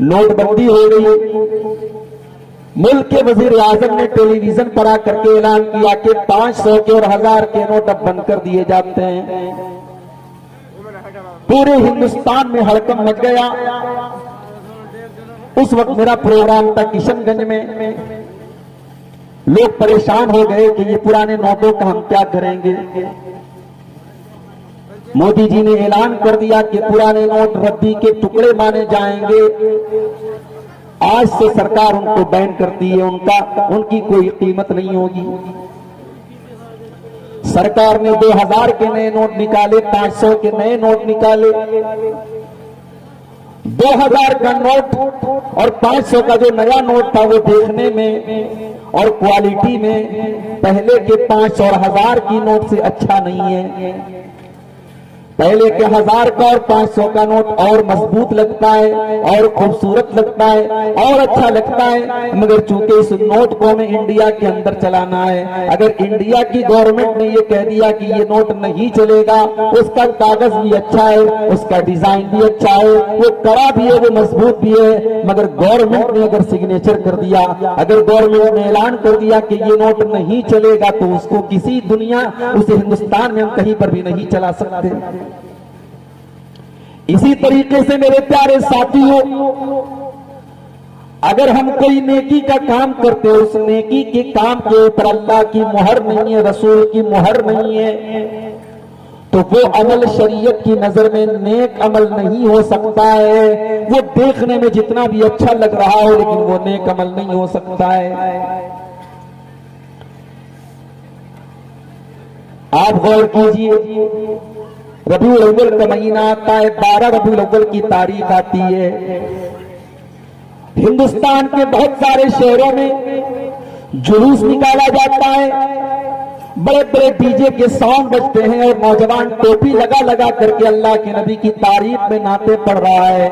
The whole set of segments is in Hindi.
नोटबंदी हो गई। मुल्क के वजीर आजम ने टेलीविजन पर आकर के ऐलान किया कि 500 के और 1000 के नोट अब बंद कर दिए जाते हैं। पूरे हिंदुस्तान में हड़कंप मच गया। उस वक्त मेरा प्रोग्राम था किशनगंज में। लोग परेशान हो गए कि ये पुराने नोटों का हम क्या करेंगे। मोदी जी ने ऐलान कर दिया कि पुराने नोट रद्दी के टुकड़े माने जाएंगे। आज से सरकार उनको बैन करती है, उनकी कोई कीमत नहीं होगी। सरकार ने 2000 के नए नोट निकाले, 500 के नए नोट निकाले। 2000 का नोट और 500 का जो नया नोट था वो देखने में और क्वालिटी में पहले के 500 और 1000 की नोट से अच्छा नहीं है। पहले के 1000 का और 500 का नोट और मजबूत लगता है और खूबसूरत लगता है और अच्छा लगता है, मगर चूंकि इस नोट को हमें इंडिया के अंदर चलाना है। अगर इंडिया की गवर्नमेंट ने ये कह दिया कि ये नोट नहीं चलेगा, उसका कागज भी अच्छा है, उसका डिजाइन भी अच्छा है, वो कड़ा भी है, वो मजबूत भी है, मगर गवर्नमेंट ने अगर सिग्नेचर कर दिया, अगर गवर्नमेंट ने ऐलान कर दिया कि ये नोट नहीं चलेगा, तो उसको किसी दुनिया, उसे हिंदुस्तान में हम कहीं पर भी नहीं चला सकते। इसी तरीके से मेरे प्यारे साथियों, अगर हम कोई नेकी का काम करते हैं, उस नेकी के काम के ऊपर अल्लाह की मुहर नहीं है, रसूल की मुहर नहीं है, तो वो अमल शरीयत की नजर में नेक अमल नहीं हो सकता है। वो देखने में जितना भी अच्छा लग रहा हो, लेकिन वो नेक अमल नहीं हो सकता है। आप गौर कीजिए, रबीउल अव्वल का महीना आता है, 12 रबीउल अव्वल की तारीख आती है। हिंदुस्तान के बहुत सारे शहरों में जुलूस निकाला जाता है, बड़े बड़े डीजे के साउंड बजते हैं और नौजवान टोपी लगा लगा करके अल्लाह के नबी की तारीफ में नाते पढ़ रहा है।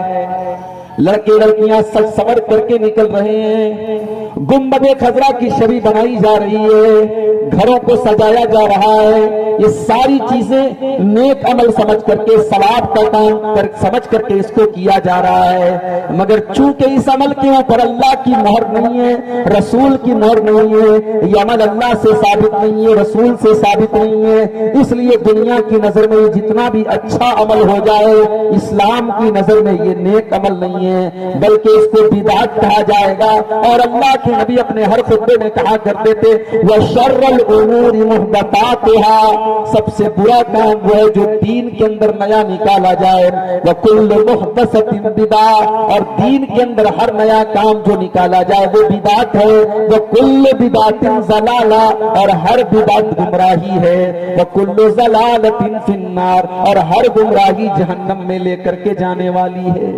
लड़के लड़कियां सज सवर करके निकल रहे हैं, गुंबदे खजरा की छवि बनाई जा रही है, घरों को सजाया जा रहा है। ये सारी चीजें नेक अमल समझ करके, सवाब का काम समझ करके इसको किया जा रहा है, मगर चूंकि इस अमल के ऊपर अल्लाह की मोहर नहीं है, रसूल की मोहर नहीं है, ये अमल अल्लाह से साबित नहीं है, रसूल से साबित नहीं है, इसलिए दुनिया की नजर में जितना भी अच्छा अमल हो जाए, इस्लाम की नजर में ये नेक अमल नहीं है, बल्कि इसको बिदात कहा जाएगा। और अल्लाह के नबी अपने हर खुतबे में कहा करते थे, वह शर्रुल उमूरी मुहदसातुहा, सबसे बुरा काम वो है जो दीन के अंदर नया निकाला जाए। वह कुल्लु मुहदसतिन बिदा, और दीन के अंदर हर नया काम जो निकाला जाए वो बिदात है। वह कुल्लु बिदातिन ज़लाला, और हर बिदात गुमराही है। वह कुल्लु ज़लालतिन फिन्नार, और हर गुमराही जहन्नम में लेकर के जाने वाली है।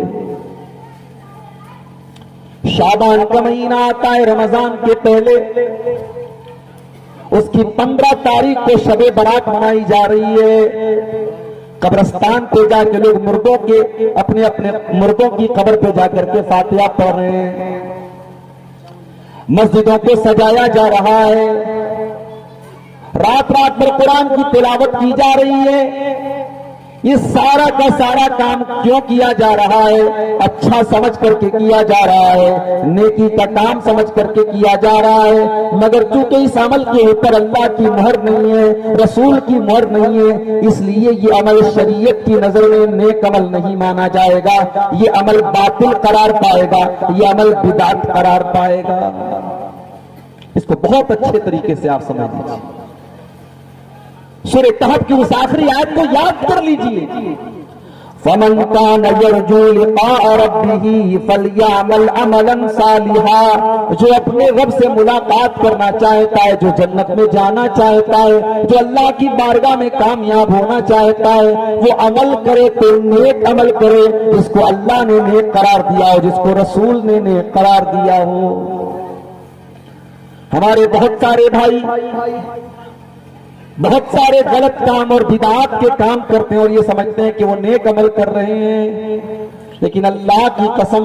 शाबान का महीना आता है, रमजान के पहले, उसकी 15 तारीख को शबे बारात मनाई जा रही है। कब्रिस्तान पे जाकर लोग मुर्दों के अपने अपने मुर्दों की कब्र पे जाकर के फातिहा पढ़ रहे हैं, मस्जिदों को सजाया जा रहा है, रात रात भर कुरान की तिलावत की जा रही है। ये सारा का सारा काम क्यों किया जा रहा है? अच्छा समझ करके किया जा रहा है, नेकी का काम समझ करके किया जा रहा है, मगर चूंकि इस अमल के ऊपर अल्लाह की मोहर नहीं है, रसूल की मोहर नहीं है, इसलिए ये अमल शरीयत की नजर में नेक अमल नहीं माना जाएगा। ये अमल बातिल करार पाएगा, ये अमल बिदात करार पाएगा। इसको बहुत अच्छे तरीके से आप समझ लीजिए। सूरह कहफ की उस आखिरी आयत को याद कर लीजिए, फमन कान यरजू लिक़ा रब्बिही फलयअमल अमलन सालिहा, जो अपने रब से मुलाकात करना चाहता है, जो जन्नत में जाना चाहता है, जो अल्लाह की बारगाह में कामयाब होना चाहता है, वो अमल करे, तो नेक अमल करे, जिसको अल्लाह ने नेक करार दिया हो, जिसको रसूल ने नेक करार दिया हो। हमारे बहुत सारे भाई बहुत सारे गलत काम और बिदात के काम करते हैं और ये समझते हैं कि वो नेक अमल कर रहे हैं। लेकिन अल्लाह की कसम,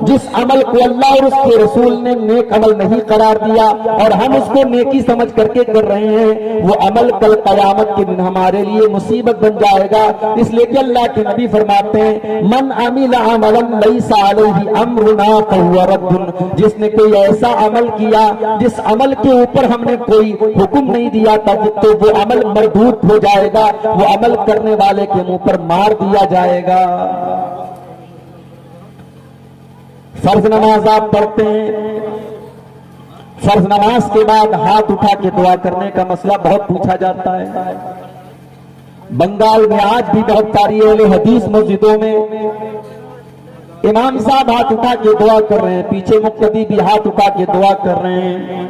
जिस अमल को अल्लाह और उसके रसूल ने नेक अमल नहीं करार दिया और हम उसको नेकी समझ करके कर रहे हैं, वो अमल कल कयामत के दिन हमारे लिए मुसीबत बन जाएगा। इसलिए कि अल्लाह के नबी फरमाते हैं, मन अमिल अमलन लैसा अलैहि अमरुना फहुव रद्दुन, जिसने कोई ऐसा अमल किया जिस अमल के ऊपर हमने कोई हुक्म नहीं दिया था, तो वो अमल मरदूद हो जाएगा, वो अमल करने वाले के मुंह पर मार दिया जाएगा। फर्ज नमाज आप पढ़ते हैं, फर्ज नमाज के बाद हाथ उठा के दुआ करने का मसला बहुत पूछा जाता है। बंगाल में आज भी बहुत सारी अहले हदीस मस्जिदों में इमाम साहब हाथ उठा के दुआ कर रहे हैं, पीछे मुक्तदी भी हाथ उठा के दुआ कर रहे हैं।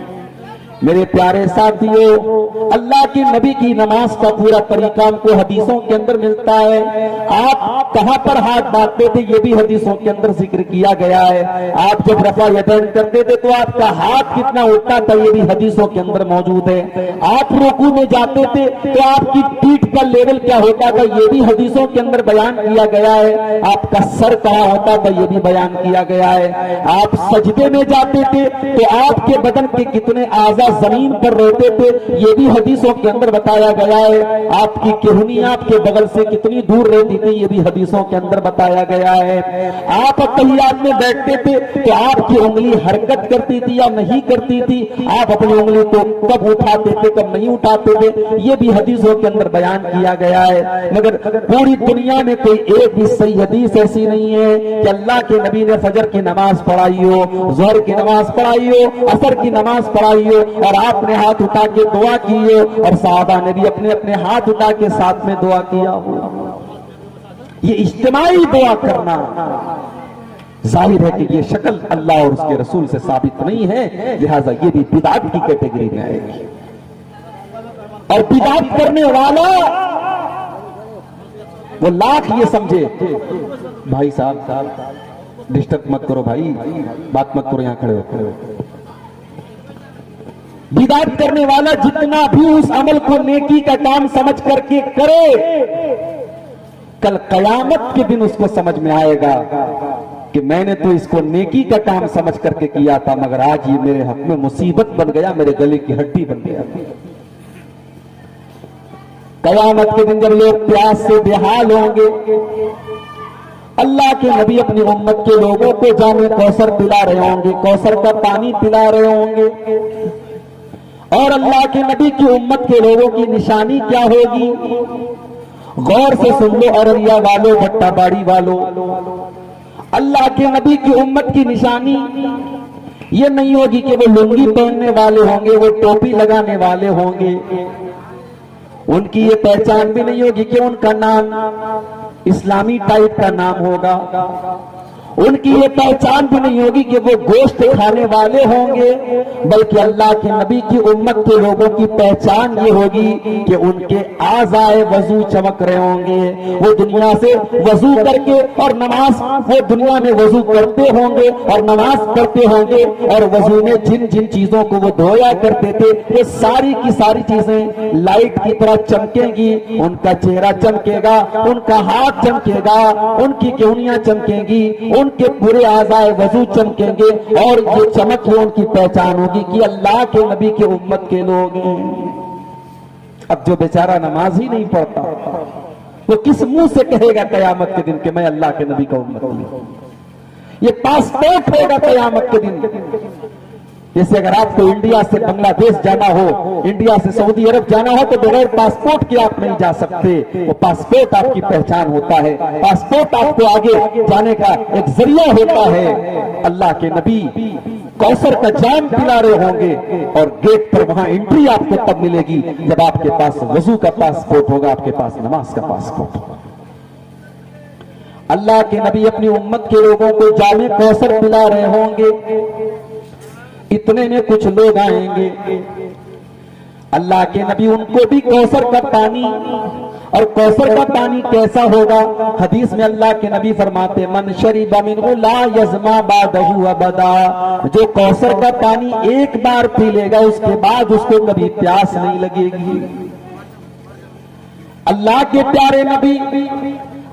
मेरे प्यारे साथियों, अल्लाह के नबी की नमाज का पूरा तरीका हमको हदीसों के अंदर मिलता है। आप कहां पर हाथ बांधते थे ये भी हदीसों के अंदर जिक्र किया गया है। आप जब रफा यदैन करते थे तो आपका हाथ कितना उठता था ये भी हदीसों के अंदर मौजूद है। आप रुकू में जाते थे तो आपकी पीठ का लेवल क्या होता था ये भी हदीसों के अंदर बयान किया गया है। आपका सर कहां होता था ये भी बयान किया गया है। आप सजदे में जाते थे तो आपके बदन के कितने आज़ा जमीन पर रहते थे ये भी हदीसों के अंदर बताया गया है। आपकी किरनी आपके बगल से कितनी दूर रहती थी ये भी हदीसों के अंदर बताया गया है। आप तहियात में बैठते थे तो आपकी उंगली हरकत करती थी या नहीं करती थी, आप अपनी उंगली को कब उठाते थे कब नहीं उठाते थे ये भी हदीसों के अंदर बयान किया गया है। मगर पूरी दुनिया में कोई एक भी सही हदीस ऐसी नहीं है कि अल्लाह के नबी ने फजर की नमाज पढ़ाई हो, ज़ोहर की नमाज पढ़ाई हो, असर की नमाज पढ़ाई हो और आपने हाथ उठा के दुआ की हो और साहबा ने भी अपने अपने हाथ उठा के साथ में दुआ किया हो। ये इज्तिमाई दुआ करना जाहिर है कि ये शक्ल अल्लाह और उसके रसूल से साबित नहीं है, लिहाजा ये भी बिदात की कैटेगरी में आएगी। और बिदात करने वाला वो लाख ये समझे, भाई साहब डिस्टर्ब मत करो, भाई बात मत करो, यहां खड़े हो। बिदात करने वाला जितना भी उस अमल को नेकी का काम समझ करके करे, कल कयामत के दिन उसको समझ में आएगा कि मैंने तो इसको नेकी का काम समझ करके किया था, मगर आज ये मेरे हक में मुसीबत बन गया, मेरे गले की हड्डी बन गया। कयामत के दिन जब लोग प्यास से बेहाल होंगे, अल्लाह के नबी अपनी उम्मत के लोगों को जामे कौसर पिला रहे होंगे, कौसर का पानी पिला रहे होंगे, और अल्लाह के नबी की उम्मत के लोगों की निशानी क्या होगी? गौर से सुन लो अररिया वालों, भट्टाबाड़ी वालों, अल्लाह के नबी की उम्मत की निशानी ये नहीं होगी कि वो लुंगी पहनने वाले होंगे, वो टोपी लगाने वाले होंगे। उनकी ये पहचान भी नहीं होगी कि उनका नाम इस्लामी टाइप का नाम होगा। उनकी ये पहचान भी नहीं होगी कि वो गोश्त खाने वाले होंगे, बल्कि अल्लाह के नबी की उम्मत के लोगों की पहचान ये होगी कि उनके आज़ाए वजू चमक रहे होंगे। वो दुनिया से वजू करके और नमाज, वो दुनिया में वजू करते होंगे और नमाज पढ़ते होंगे, और वजू में जिन जिन चीजों को वो धोया करते थे ये सारी की सारी चीजें लाइट की तरह चमकेंगी। उनका चेहरा चमकेगा, उनका हाथ चमकेगा, उनकी केहनियां चमकेंगी, उनके पूरे आज़ाए वजू चमकेंगे, और ये चमक ही उनकी पहचान होगी कि अल्लाह के नबी के उम्मत के लोग हैं। अब जो बेचारा नमाज ही नहीं पढ़ता वो किस मुंह से कहेगा कयामत के दिन कि मैं अल्लाह के नबी का उम्मत हूं? ये पासपोर्ट होगा कयामत के दिन। जैसे अगर आपको इंडिया से बांग्लादेश जाना हो, इंडिया से सऊदी अरब जाना हो, तो बगैर पासपोर्ट के आप नहीं जा सकते। वो पासपोर्ट आपकी पहचान होता है, पासपोर्ट आपको आगे जाने का एक जरिया होता है। अल्लाह के नबी कौसर का जाम पिला रहे होंगे और गेट पर वहां एंट्री आपको तब मिलेगी जब आपके पास वजू का पासपोर्ट होगा, आपके पास नमाज का पासपोर्ट होगा। अल्लाह के नबी अपनी उम्मत के लोगों को जामे कौसर पिला रहे होंगे। इतने में कुछ लोग आएंगे, अल्लाह के नबी उनको भी कौसर का पानी, और कौसर का पानी कैसा होगा? हदीस में अल्लाह के नबी फरमाते, मन शरीबा मिन्हु ला यज़मा बादहु अबदा, जो कौसर का पानी एक बार पी लेगा उसके बाद उसको कभी प्यास नहीं लगेगी। अल्लाह के प्यारे नबी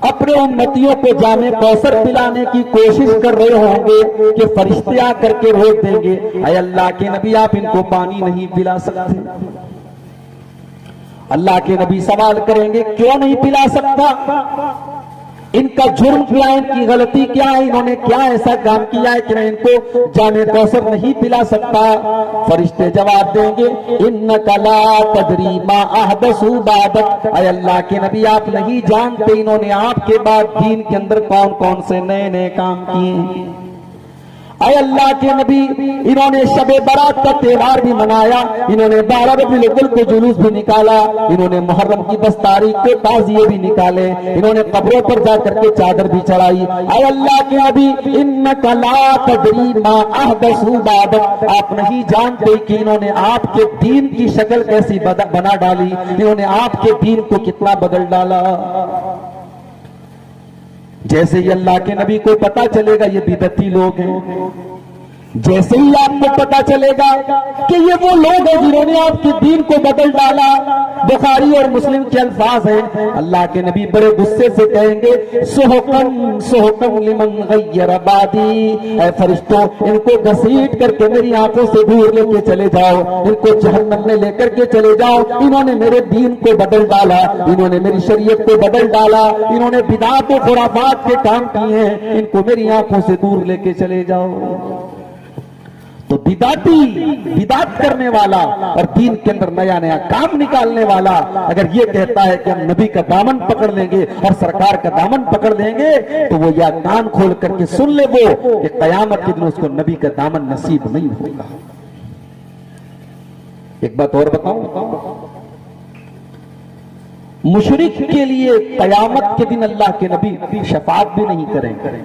अपने उम्मतियों को जामे कौसर पिलाने की कोशिश कर रहे होंगे कि फरिश्ते आकर के रोक देंगे, अय अल्लाह के नबी आप इनको पानी नहीं पिला सकते। अल्लाह के नबी सवाल करेंगे क्यों नहीं पिला सकता, इनका जुर्म क्या है, इनकी गलती क्या है, इन्होंने क्या ऐसा काम किया है कि मैं इनको जामे कौसर नहीं पिला सकता। फरिश्ते जवाब देंगे इन्नका ला तदरी मा अहदसू बादक, अय अल्लाह के नबी आप नहीं जानते इन्होंने आपके बाद दीन के अंदर कौन कौन से नए नए काम किए। अय अल्लाह के नबी इन्होंने शबे बारात का त्योहार भी मनाया, इन्होंने 12 रबीउल अव्वल को जुलूस भी निकाला, इन्होंने मुहर्रम की 10 तारीख को ताज़िये भी निकाले, इन्होंने कब्रों पर जाकर के चादर भी चढ़ाई। अय अल्लाह के नबी इन्नका ला तदरी मा अहदसू बादक, आप नहीं जानते कि इन्होंने आपके दीन की शक्ल कैसी बना डाली, इन्होंने आपके दीन को कितना बदल डाला। जैसे ही अल्लाह के नबी को पता चलेगा ये बिदअती लोग हैं, जैसे ही आपको पता चलेगा कि ये वो लोग हैं जिन्होंने आपके दीन को बदल डाला, बुखारी और मुस्लिम के अल्फाज हैं, अल्लाह के नबी बड़े गुस्से से कहेंगे सुहकन सुहकन लिमन गय्यर बादी, ऐ फरिश्तों इनको घसीट करके मेरी आंखों से दूर लेके चले जाओ, इनको जहन्नम में लेकर के चले जाओ। इन्होंने मेरे दीन को बदल डाला, इन्होंने मेरी शरीयत को बदल डाला, इन्होंने बिदात और खुराफात के काम किए हैं, इनको मेरी आंखों से दूर लेके चले जाओ। तो बिदात करने वाला और दीन के अंदर नया नया काम निकालने वाला अगर ये कहता है कि हम नबी का दामन पकड़ लेंगे और सरकार का दामन पकड़ लेंगे, तो lo या कान खोल करके सुन ले वो कि कयामत के दिन उसको नबी का दामन नसीब नहीं होगा। एक बात और बताऊं, मुशरिक के लिए कयामत के दिन अल्लाह के नबी शफाअत भी नहीं करेंगे।